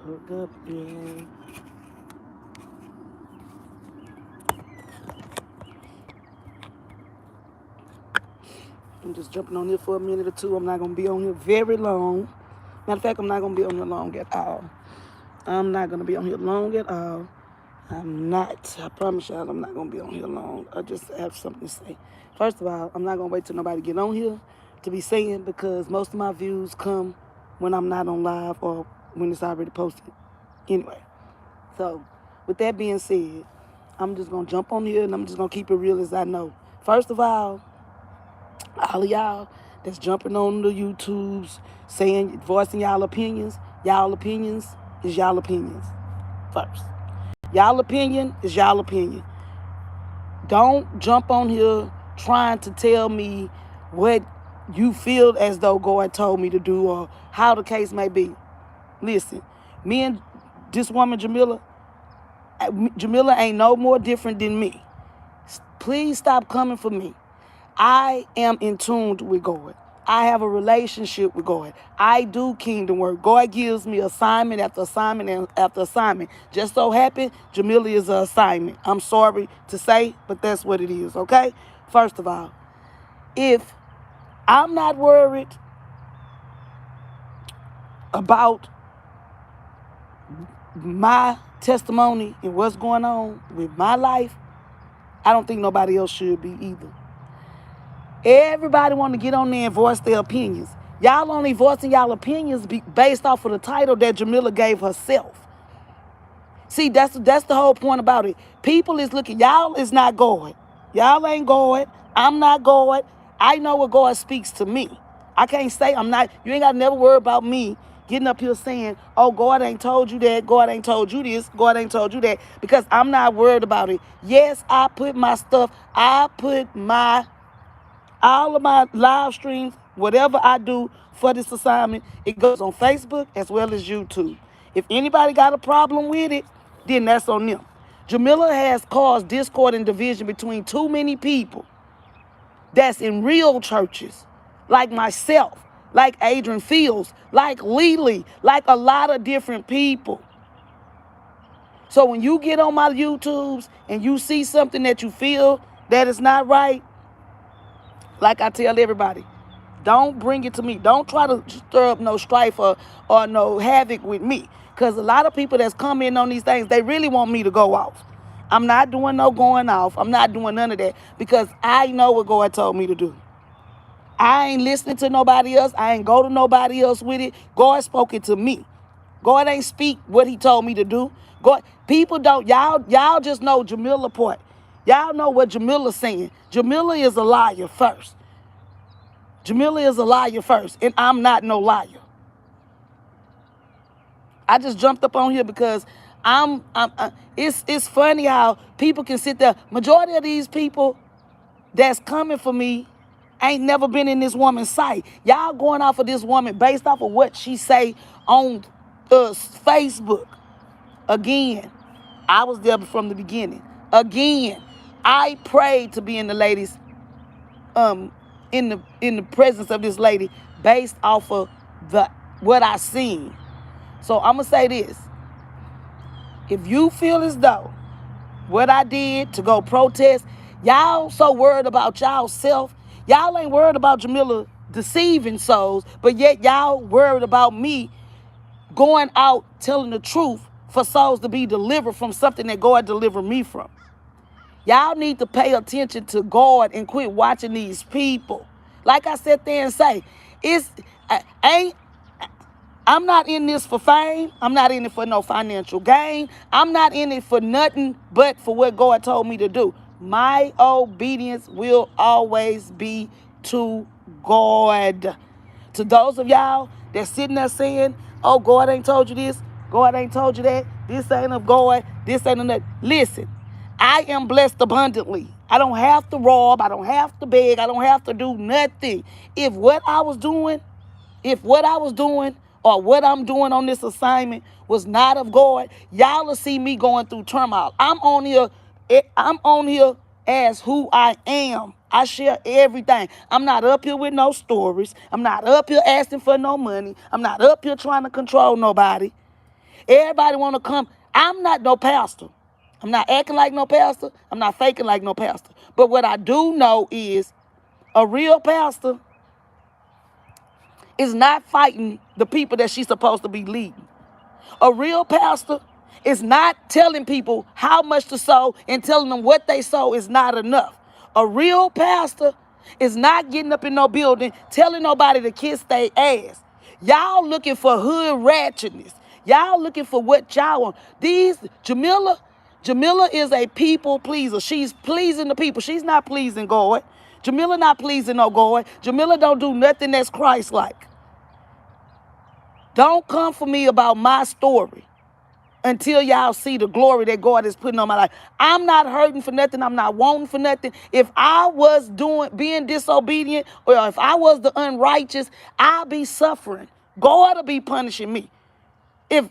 Hook up, yeah. I'm just jumping on here for a minute or two. I'm not going to be on here very long. Matter of fact, I'm not going to be on here long at all. I'm not going to be on here long at all. I'm not. I promise y'all I'm not going to be on here long. I just have something to say. First of all, I'm not going to wait till nobody get on here to be saying because most of my views come when I'm not on live or when it's already posted. Anyway, so with that being said, I'm just going to jump on here and I'm just going to keep it real as I know. First of all of y'all that's jumping on the YouTubes, saying, voicing y'all opinions is y'all opinions first. Y'all opinion is y'all opinion. Don't jump on here trying to tell me what you feel as though God told me to do or how the case may be. Listen, me and this woman, Jamila ain't no more different than me. Please stop coming for me. I am in tune with God. I have a relationship with God. I do kingdom work. God gives me assignment after assignment after assignment. Just so happen, Jamila is an assignment. I'm sorry to say, but that's what it is, okay? First of all, if I'm not worried about my testimony and what's going on with my life, I don't think nobody else should be either. Everybody want to get on there and voice their opinions. Y'all only voicing y'all opinions based off of the title that Jamila gave herself. See, that's the whole point about it. People is looking, y'all is not God. Y'all ain't God. I'm not God. I know what God speaks to me. I can't say I'm not, you ain't got to never worry about me getting up here saying, oh, God ain't told you that, God ain't told you this, God ain't told you that, because I'm not worried about it. Yes, I put my stuff, all of my live streams, whatever I do for this assignment, it goes on Facebook as well as YouTube. If anybody got a problem with it, then that's on them. Jamila has caused discord and division between too many people that's in real churches, like myself, like Adrian Fields, like Lily, like a lot of different people. So when you get on my YouTubes and you see something that you feel that is not right, like I tell everybody, don't bring it to me. Don't try to stir up no strife or no havoc with me. Because a lot of people that's come in on these things, they really want me to go off. I'm not doing no going off. I'm not doing none of that because I know what God told me to do. I ain't listening to nobody else. I ain't go to nobody else with it. God spoke it to me. God ain't speak what he told me to do. God, people don't, y'all just know Jamila part. Y'all know what Jamila's saying. Jamila is a liar first. Jamila is a liar first, and I'm not no liar. I just jumped up on here because it's funny how people can sit there. Majority of these people that's coming for me ain't never been in this woman's sight. Y'all going off of this woman based off of what she say on Facebook. Again, I was there from the beginning. Again, I prayed to be in the ladies in the presence of this lady based off of what I seen. So I'm gonna say this. If you feel as though what I did to go protest, y'all so worried about y'all self, y'all ain't worried about Jamila deceiving souls, but yet y'all worried about me going out telling the truth for souls to be delivered from something that God delivered me from. Y'all need to pay attention to God and quit watching these people. Like I sat there and say, I'm not in this for fame. I'm not in it for no financial gain. I'm not in it for nothing but for what God told me to do. My obedience will always be to God. To those of y'all that's sitting there saying, oh, God ain't told you this, God ain't told you that, this ain't of God, this ain't of that. Listen, I am blessed abundantly. I don't have to rob, I don't have to beg, I don't have to do nothing. If what I was doing or what I'm doing on this assignment was not of God, y'all will see me going through turmoil. I'm on here as who I am. I share everything. I'm not up here with no stories. I'm not up here asking for no money. I'm not up here trying to control nobody. Everybody want to come. I'm not no pastor. I'm not acting like no pastor. I'm not faking like no pastor. But what I do know is a real pastor is not fighting the people that she's supposed to be leading. A real pastor is not telling people how much to sow and telling them what they sow is not enough. A real pastor is not getting up in no building telling nobody to kiss their ass. Y'all looking for hood ratchetness. Y'all looking for what y'all want. Jamila is a people pleaser. She's pleasing the people. She's not pleasing God. Jamila not pleasing no God. Jamila don't do nothing that's Christ-like. Don't come for me about my story until y'all see the glory that God is putting on my life. I'm not hurting for nothing. I'm not wanting for nothing. If I was being disobedient, or if I was the unrighteous, I'll be suffering. God will be punishing me. If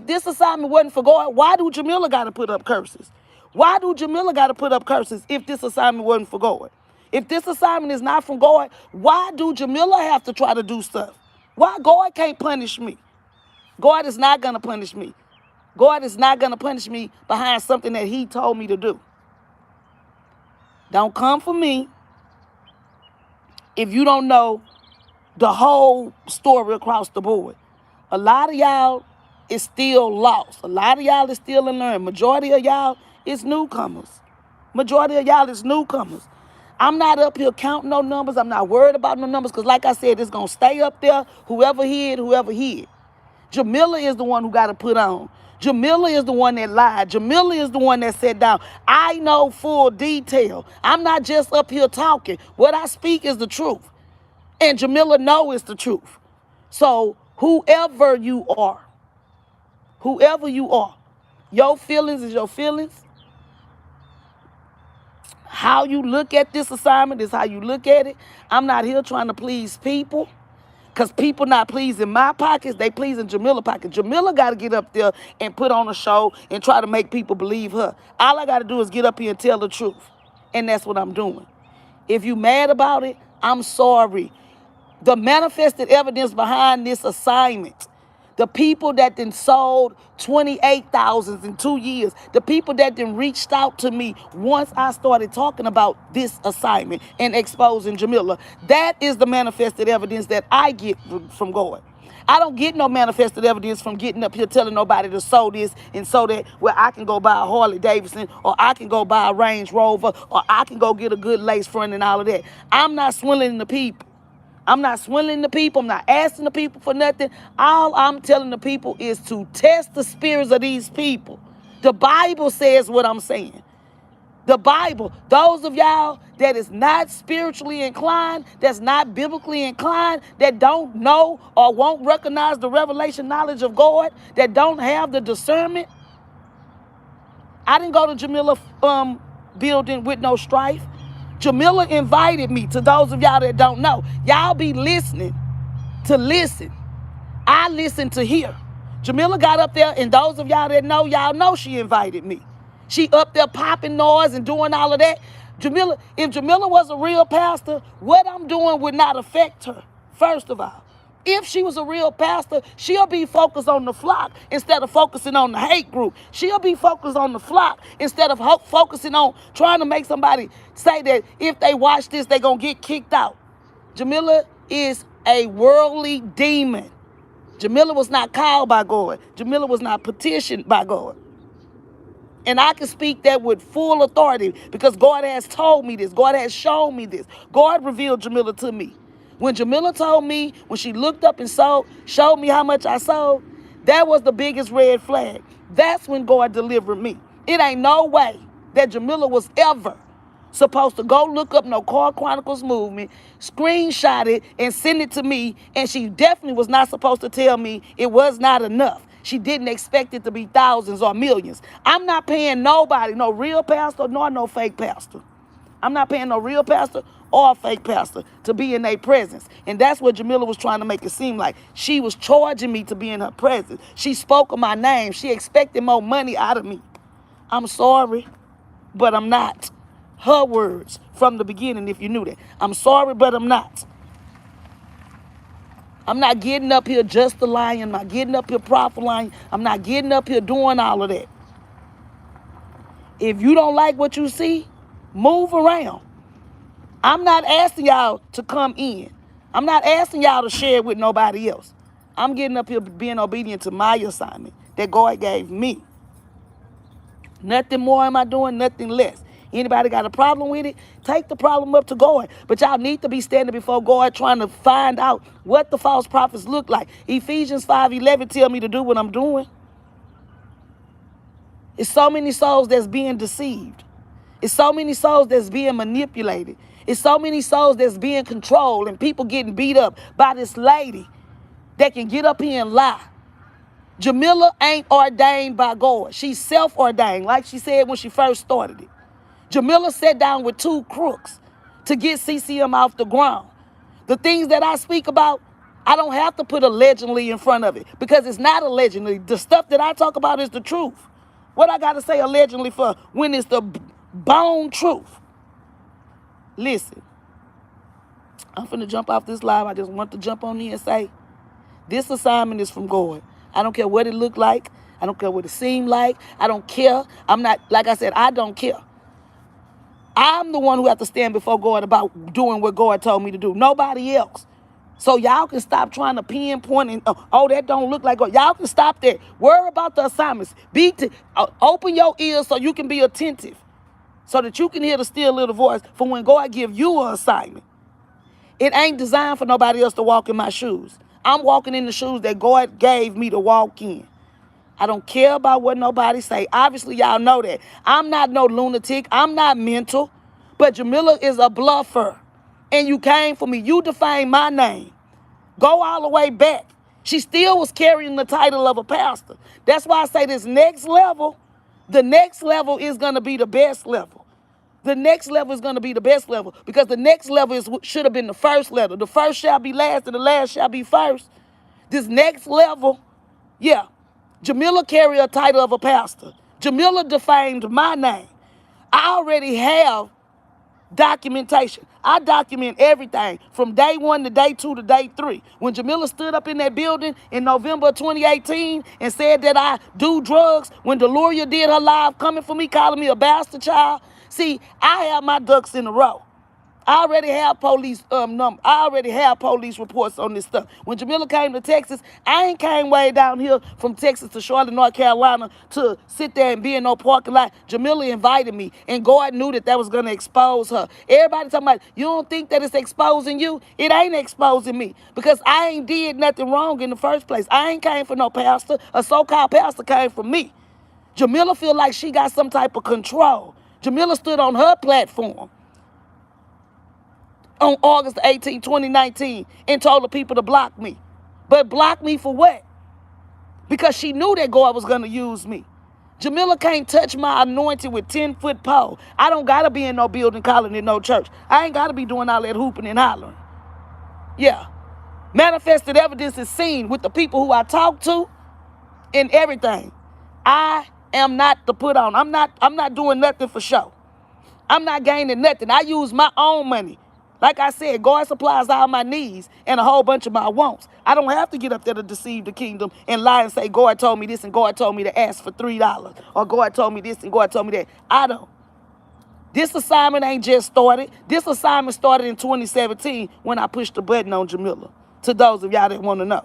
this assignment wasn't for God, why do Jamila got to put up curses? Why do Jamila got to put up curses if this assignment wasn't for God? If this assignment is not from God, why do Jamila have to try to do stuff? Why God can't punish me? God is not going to punish me. God is not going to punish me behind something that he told me to do. Don't come for me if you don't know the whole story across the board. A lot of y'all is still lost. A lot of y'all is still in learning. Majority of y'all is newcomers. Majority of y'all is newcomers. I'm not up here counting no numbers. I'm not worried about no numbers because like I said, it's going to stay up there. Whoever hid. Jamila is the one who got to put on. Jamila is the one that lied. Jamila is the one that sat down. I know full detail. I'm not just up here talking. What I speak is the truth. And Jamila knows it's the truth. So whoever you are, your feelings is your feelings. How you look at this assignment is how you look at it. I'm not here trying to please people. Because people not pleasing my pockets, they pleasing Jamila pockets. Jamila got to get up there and put on a show and try to make people believe her. All I got to do is get up here and tell the truth. And that's what I'm doing. If you mad about it, I'm sorry. The manifested evidence behind this assignment, the people that then sold 28,000 in 2 years, the people that then reached out to me once I started talking about this assignment and exposing Jamila, that is the manifested evidence that I get from God. I don't get no manifested evidence from getting up here telling nobody to sow this and sow that, where I can go buy a Harley Davidson, or I can go buy a Range Rover, or I can go get a good lace front and all of that. I'm not swindling the people. I'm not swindling the people. I'm not asking the people for nothing. All I'm telling the people is to test the spirits of these people. The Bible says what I'm saying. The Bible, those of y'all that is not spiritually inclined, that's not biblically inclined, that don't know or won't recognize the revelation knowledge of God, that don't have the discernment. I didn't go to Jamila building with no strife. Jamila invited me. To those of y'all that don't know, y'all be listening to listen. I listen to hear. Jamila got up there, and those of y'all that know, y'all know she invited me. She up there popping noise and doing all of that. If Jamila was a real pastor, what I'm doing would not affect her, first of all. If she was a real pastor, she'll be focused on the flock instead of focusing on the hate group. She'll be focused on the flock instead of focusing on trying to make somebody say that if they watch this, they're going to get kicked out. Jamila is a worldly demon. Jamila was not called by God. Jamila was not petitioned by God. And I can speak that with full authority because God has told me this. God has shown me this. God revealed Jamila to me. When Jamila told me, when she looked up and showed me how much I sold, that was the biggest red flag. That's when God delivered me. It ain't no way that Jamila was ever supposed to go look up no Car Chronicles movement, screenshot it, and send it to me. And she definitely was not supposed to tell me it was not enough. She didn't expect it to be thousands or millions. I'm not paying nobody, no real pastor nor no fake pastor. I'm not paying no real pastor or a fake pastor to be in their presence. And that's what Jamila was trying to make it seem like. She was charging me to be in her presence. She spoke of my name. She expected more money out of me. I'm sorry, but I'm not. Her words from the beginning, if you knew that. I'm sorry, but I'm not. I'm not getting up here just to lying. I'm not getting up here prophesying. I'm not getting up here doing all of that. If you don't like what you see, move around. I'm not asking y'all to come in. I'm not asking y'all to share it with nobody else. I'm getting up here being obedient to my assignment that God gave me. Nothing more am I doing, nothing less. Anybody got a problem with it? Take the problem up to God. But y'all need to be standing before God trying to find out what the false prophets look like. Ephesians 5:11 tell me to do what I'm doing. It's so many souls that's being deceived. It's so many souls that's being manipulated. It's so many souls that's being controlled and people getting beat up by this lady that can get up here and lie. Jamila ain't ordained by God. She's self-ordained, like she said when she first started it. Jamila sat down with two crooks to get CCM off the ground. The things that I speak about, I don't have to put allegedly in front of it because it's not allegedly. The stuff that I talk about is the truth. What I got to say allegedly for when it's the bone truth? Listen, I'm finna jump off this live. I just want to jump on here and say, this assignment is from God. I don't care what it looked like. I don't care what it seemed like. I don't care. I'm not, like I said, I don't care. I'm the one who have to stand before God about doing what God told me to do. Nobody else. So y'all can stop trying to pinpoint and, oh, that don't look like God. Y'all can stop that. Worry about the assignments. Open your ears so you can be attentive. So that you can hear the still little voice for when God give you an assignment. It ain't designed for nobody else to walk in my shoes. I'm walking in the shoes that God gave me to walk in. I don't care about what nobody say. Obviously, y'all know that. I'm not no lunatic. I'm not mental. But Jamila is a bluffer. And you came for me. You defamed my name. Go all the way back. She still was carrying the title of a pastor. That's why I say this next level, the next level is going to be the best level. The next level is going to be the best level because the next level should have been the first level. The first shall be last and the last shall be first. This next level, yeah, Jamila carried a title of a pastor. Jamila defamed my name. I already have documentation. I document everything from day 1 to day 2 to day 3. When Jamila stood up in that building in November 2018 and said that I do drugs, when Deloria did her live coming for me, calling me a bastard child, see, I have my ducks in a row. I already have police number. I already have police reports on this stuff. When Jamila came to Texas, I ain't came way down here from Texas to Charlotte, North Carolina to sit there and be in no parking lot. Jamila invited me, and God knew that was going to expose her. Everybody talking about, you don't think that it's exposing you? It ain't exposing me because I ain't did nothing wrong in the first place. I ain't came for no pastor. A so-called pastor came for me. Jamila feel like she got some type of control. Jamila stood on her platform on August 18, 2019, and told the people to block me. But block me for what? Because she knew that God was going to use me. Jamila can't touch my anointing with 10-foot pole. I don't got to be in no building calling it no church. I ain't got to be doing all that hooping and hollering. Yeah. Manifested evidence is seen with the people who I talk to and everything. I am not the put on. I'm not doing nothing for show. I'm not gaining nothing. I use my own money. Like I said, God supplies all my needs and a whole bunch of my wants. I don't have to get up there to deceive the kingdom and lie and say, God told me this and God told me to ask for $3. Or God told me this and God told me that. I don't. This assignment ain't just started. This assignment started in 2017 when I pushed the button on Jamila. To those of y'all that want to know.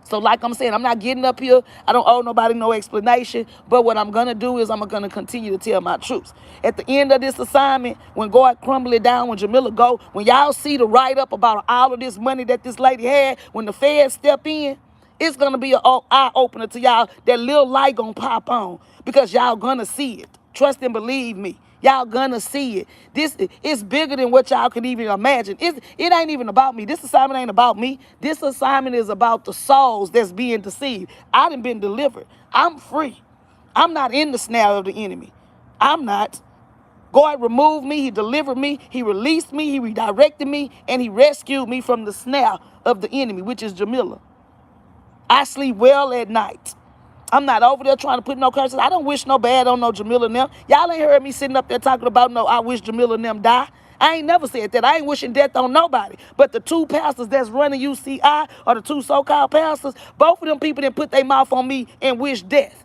So like I'm saying, I'm not getting up here. I don't owe nobody no explanation. But what I'm going to do is I'm going to continue to tell my truths. At the end of this assignment, when God crumble it down, when Jamila go, when y'all see the write-up about all of this money that this lady had, when the feds step in, it's going to be an eye-opener to y'all. That little light going to pop on because y'all going to see it. Trust and believe me. Y'all gonna see it. This is bigger than what y'all can even imagine. It ain't even about me. This assignment ain't about me. This assignment is about the souls that's being deceived. I done been delivered. I'm free. I'm not in the snare of the enemy. I'm not. God removed me. He delivered me. He released me. He redirected me. And he rescued me from the snare of the enemy, which is Jamila. I sleep well at night. I'm not over there trying to put no curses. I don't wish no bad on no Jamila and them. Y'all ain't heard me sitting up there talking about no I wish Jamila and them die. I ain't never said that. I ain't wishing death on nobody. But the two pastors that's running UCI, or the two so-called pastors, both of them people didn't put their mouth on me and wish death.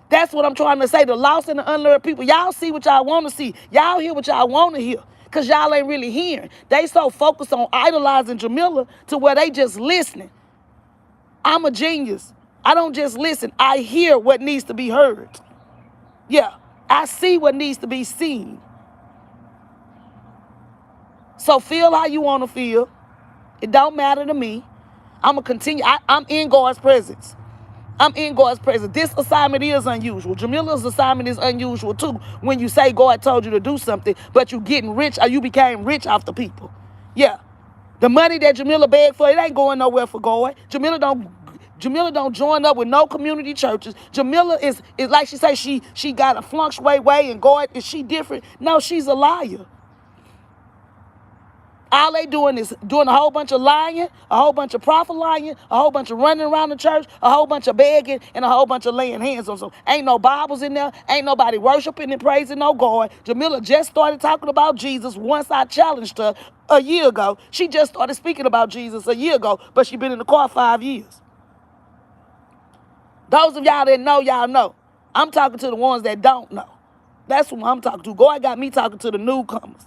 That's what I'm trying to say. The lost and the unlearned people, y'all see what y'all want to see. Y'all hear what y'all want to hear. Because y'all ain't really hearing. They so focused on idolizing Jamila to where they just listening. I'm a genius. I don't just listen. I hear what needs to be heard. Yeah, I see what needs to be seen. So feel how you want to feel. It don't matter to me. I'm going to continue. I'm in God's presence. I'm in God's presence. This assignment is unusual. Jamila's assignment is unusual too. When you say God told you to do something, but you getting rich or you became rich off the people. Yeah. The money that Jamila begged for, it ain't going nowhere for God. Jamila don't join up with no community churches. Jamila is like she say she got a flunk way and God, is she different? No, she's a liar. All they doing is doing a whole bunch of lying, a whole bunch of prophet lying, a whole bunch of running around the church, a whole bunch of begging, and a whole bunch of laying hands on some. Ain't no Bibles in there. Ain't nobody worshiping and praising no God. Jamila just started talking about Jesus once I challenged her a year ago. She just started speaking about Jesus a year ago, but she been in the car 5 years. Those of y'all that know, y'all know. I'm talking to the ones that don't know. That's who I'm talking to. God got me talking to the newcomers.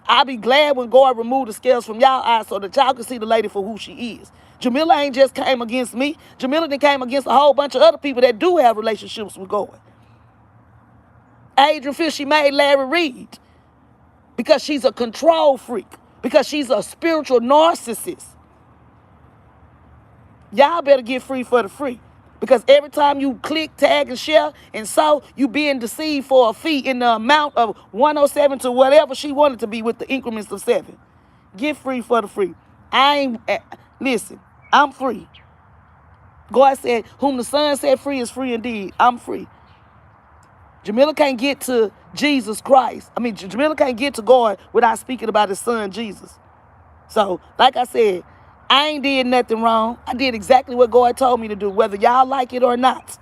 I'll be glad when God remove the scales from y'all eyes so that y'all can see the lady for who she is. Jamila ain't just came against me. Jamila then came against a whole bunch of other people that do have relationships with God. Adrian Fish, she made Larry Reed because she's a control freak, because she's a spiritual narcissist. Y'all better get free for the free. Because every time you click, tag, and share, and so you being deceived for a fee in the amount of 107 to whatever she wanted to be with the increments of 7. Get free for the free. Listen, I'm free. God said, whom the Son set free is free indeed. I'm free. Jamila can't get to Jesus Christ. Jamila can't get to God without speaking about his son, Jesus. So, like I said, I ain't did nothing wrong. I did exactly what God told me to do, whether y'all like it or not.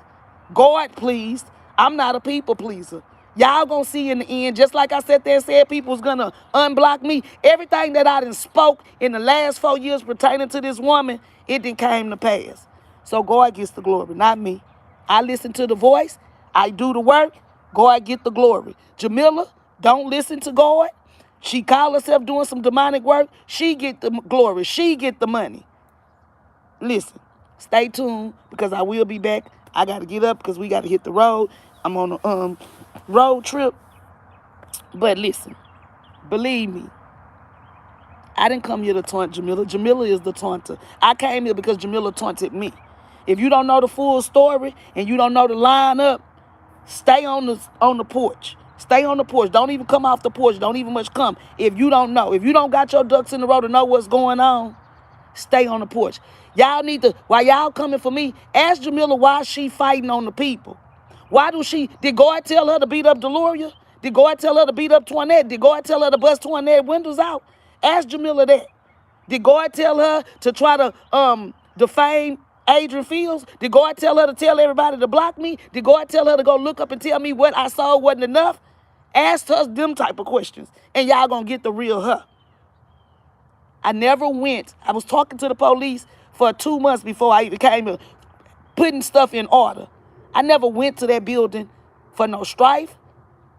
God pleased. I'm not a people pleaser. Y'all gonna see in the end, just like I sat there and said people was gonna unblock me. Everything that I done spoke in the last 4 years pertaining to this woman, it didn't came to pass. So God gets the glory, not me. I listen to the voice. I do the work. God get the glory. Jamila, don't listen to God. She call herself doing some demonic work. She get the glory. She get the money. Listen, stay tuned because I will be back. I got to get up because we got to hit the road. I'm on a road trip. But listen, believe me, I didn't come here to taunt Jamila. Jamila is the taunter. I came here because Jamila taunted me. If you don't know the full story and you don't know the lineup, stay on the porch. Stay on the porch. Don't even come off the porch. Don't even much come. If you don't know, if you don't got your ducks in the row to know what's going on, stay on the porch. Y'all need to, while y'all coming for me, ask Jamila why she fighting on the people. Did God tell her to beat up Deloria? Did God tell her to beat up Toinette? Did God tell her to bust Toinette windows out? Ask Jamila that. Did God tell her to try to defame Adrian Fields? Did God tell her to tell everybody to block me? Did God tell her to go look up and tell me what I saw wasn't enough? Ask us them type of questions, and y'all gonna get the real her. I never went. I was talking to the police for 2 months before I even came here, putting stuff in order. I never went to that building for no strife,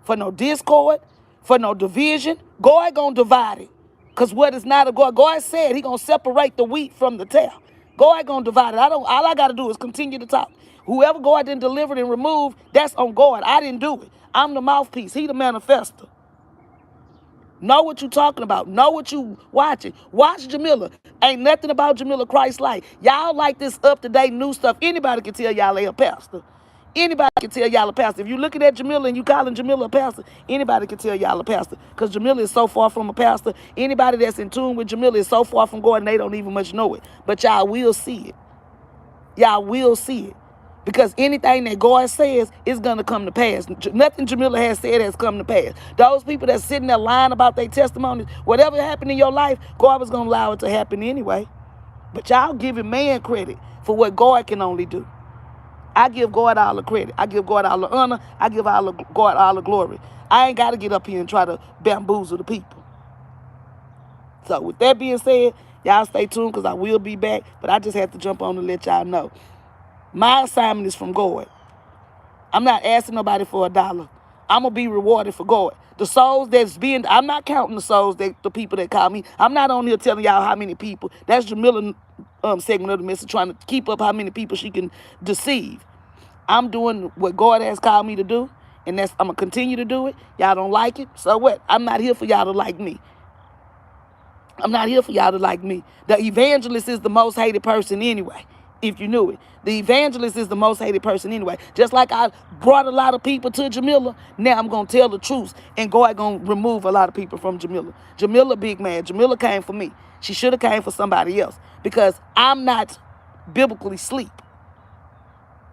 for no discord, for no division. God gonna divide it. Because what is not of God, God said he gonna separate the wheat from the tare. God gonna divide it. All I gotta do is continue to talk. Whoever God didn't deliver and remove, that's on God. I didn't do it. I'm the mouthpiece. He the manifester. Know what you talking about. Know what you watching. Watch Jamila. Ain't nothing about Jamila Christ-like. Y'all like this up-to-date new stuff. Anybody can tell y'all they a pastor. Anybody can tell y'all a pastor. If you looking at Jamila and you calling Jamila a pastor, anybody can tell y'all a pastor. Because Jamila is so far from a pastor. Anybody that's in tune with Jamila is so far from God and they don't even much know it. But y'all will see it. Y'all will see it. Because anything that God says is going to come to pass. Nothing Jamila has said has come to pass. Those people that's sitting there lying about their testimonies, whatever happened in your life, God was going to allow it to happen anyway. But y'all giving man credit for what God can only do. I give God all the credit. I give God all the honor. I give God all the glory. I ain't got to get up here and try to bamboozle the people. So with that being said, y'all stay tuned because I will be back. But I just have to jump on to let y'all know. My assignment is from God. I'm not asking nobody for $1. I'm going to be rewarded for God. The souls that's being, I'm not counting the souls, that the people that call me. I'm not on here telling y'all how many people. That's Jamila segment of the message, trying to keep up how many people she can deceive. I'm doing what God has called me to do, and I'm going to continue to do it. Y'all don't like it, so what? I'm not here for y'all to like me. I'm not here for y'all to like me. The evangelist is the most hated person anyway, if you knew it. The evangelist is the most hated person anyway. Just like I brought a lot of people to Jamila, now I'm going to tell the truth, and God going to remove a lot of people from Jamila. Jamila big man. Jamila came for me. She should have came for somebody else because I'm not biblically asleep.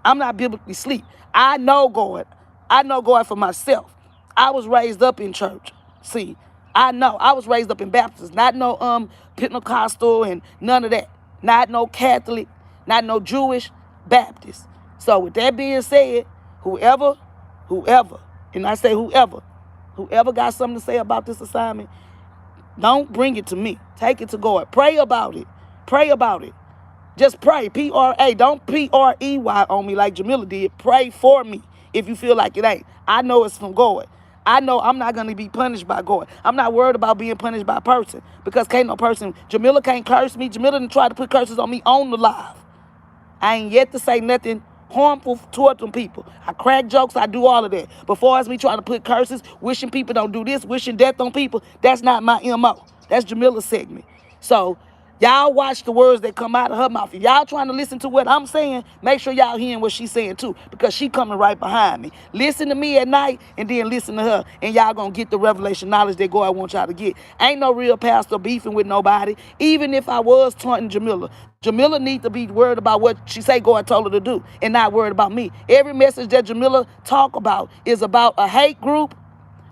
I'm not biblically asleep. I know God. I know God for myself. I was raised up in church. See, I know. I was raised up in Baptist, not no Pentecostal and none of that. Not no Catholic, not no Jewish, Baptist. So with that being said, whoever, and I say whoever got something to say about this assignment, don't bring it to me. Take it to God. Pray about it. Pray about it. Just pray. P-R-A. Don't P-R-E-Y on me like Jamila did. Pray for me if you feel like it ain't. I know it's from God. I know I'm not going to be punished by God. I'm not worried about being punished by a person because can't no person. Jamila can't curse me. Jamila didn't try to put curses on me on the live. I ain't yet to say nothing harmful toward them people. I crack jokes. I do all of that. Before as me trying to put curses, wishing people don't do this, wishing death on people, that's not my MO. That's Jamila's segment. So y'all watch the words that come out of her mouth. If y'all trying to listen to what I'm saying, make sure y'all hearing what she's saying too, because she coming right behind me. Listen to me at night and then listen to her, and y'all gonna get the revelation knowledge that God wants y'all to get. Ain't no real pastor beefing with nobody. Even if I was taunting Jamila, Jamila need to be worried about what she say God told her to do and not worried about me. Every message that Jamila talk about is about a hate group,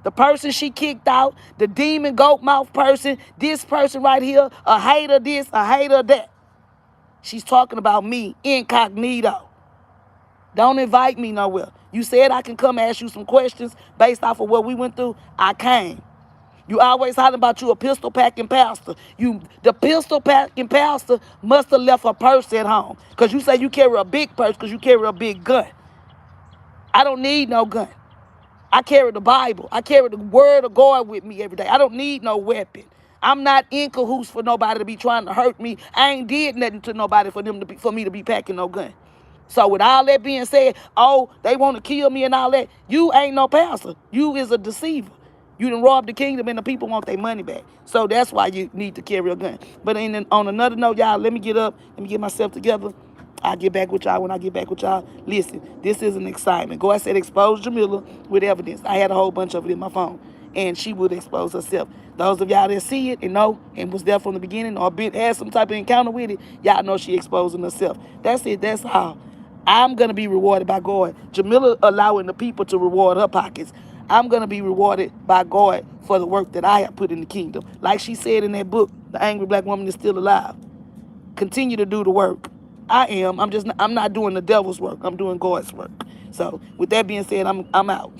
the person she kicked out, the demon goat mouth person, this person right here, a hater this, a hater that. She's talking about me incognito. Don't invite me nowhere. You said I can come ask you some questions based off of what we went through. I came. You always hollering about you a pistol packing pastor. The pistol packing pastor must have left her purse at home. Because you say you carry a big purse because you carry a big gun. I don't need no gun. I carry the Bible. I carry the word of God with me every day. I don't need no weapon. I'm not in cahoots for nobody to be trying to hurt me. I ain't did nothing to nobody for me to be packing no gun. So with all that being said, oh, they want to kill me and all that, you ain't no pastor. You is a deceiver. You done robbed the kingdom and the people want their money back. So that's why you need to carry a gun. But on another note, y'all, let me get up. Let me get myself together. I'll get back with y'all when I get back with y'all. Listen, this is an excitement. God said expose Jamila with evidence. I had a whole bunch of it in my phone. And she would expose herself. Those of y'all that see it and know and was there from the beginning or had some type of encounter with it, y'all know she exposing herself. That's it. That's all. I'm going to be rewarded by God. Jamila allowing the people to reward her pockets. I'm going to be rewarded by God for the work that I have put in the kingdom. Like she said in that book, The Angry Black Woman Is Still Alive. Continue to do the work. I am. I'm not doing the devil's work. I'm doing God's work. So with that being said, I'm out.